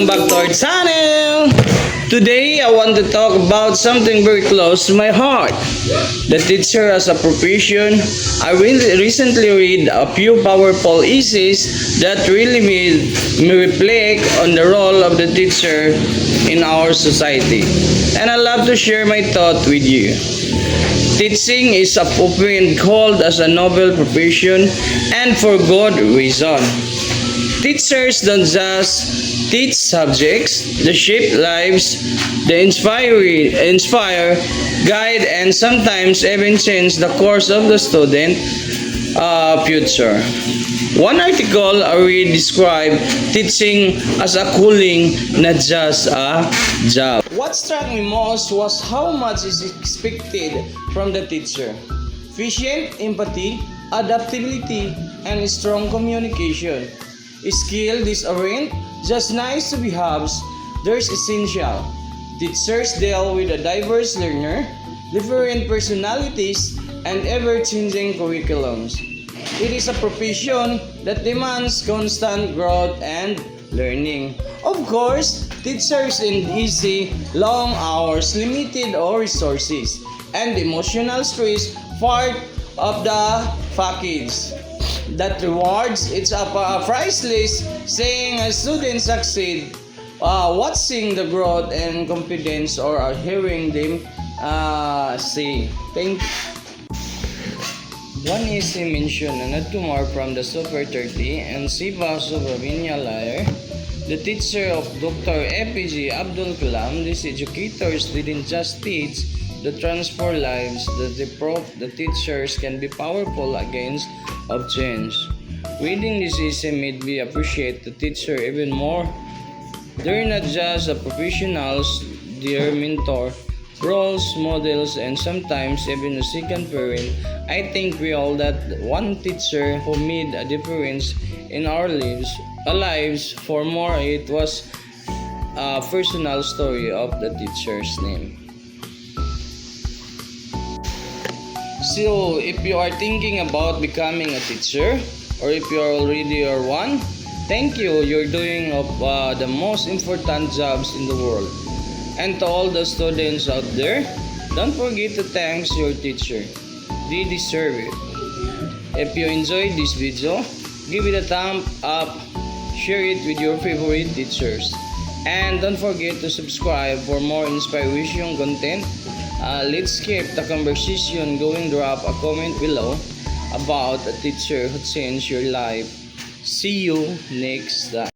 welcome back to our channel. Today I want to talk about something very close to my heart, the teacher as a profession. I recently read a few powerful essays that really made me reflect on the role of the teacher in our society, and I love to share my thought with you. Teaching is often called as a noble profession, and for good reason. Teachers don't just teach subjects, they shape lives, they inspire, guide, and sometimes even change the course of the student future. One article I read described teaching as a calling, not just a job. What struck me most was how much is expected from the teacher. Patient empathy, adaptability, and strong communication. Skill these aren't just nice to be haves, they're essential. Teachers deal with a diverse learner, different personalities, and ever-changing curriculums. It is a profession that demands constant growth and learning. Of course, teachers in easy, long hours, limited resources, and emotional stress part of the package. That rewards, it's a priceless. Seeing a student succeed, watching the growth and confidence, or hearing them say thank you. One essay mentioned not too more from the Super 30 and Siva Subravinya Liar, the teacher of Dr. APJ Abdul Kalam. These educators didn't just teach, they transform lives. The teachers can be powerful agents of change. Reading this essay made me appreciate the teacher even more. They're not just professionals, they're mentor, roles models, and sometimes even a second parent. I think we all that one teacher who made a difference in our lives. For more, it was a personal story of the teacher's name. So, if you are thinking about becoming a teacher, or if you are already one, thank you. You're doing the most important jobs in the world. And to all the students out there, don't forget to thank your teacher. They deserve it. If you enjoyed this video, give it a thumb up, share it with your favorite teachers, and don't forget to subscribe for more inspiration content. Let's keep the conversation going. Drop a comment below about a teacher who changed your life. See you next time.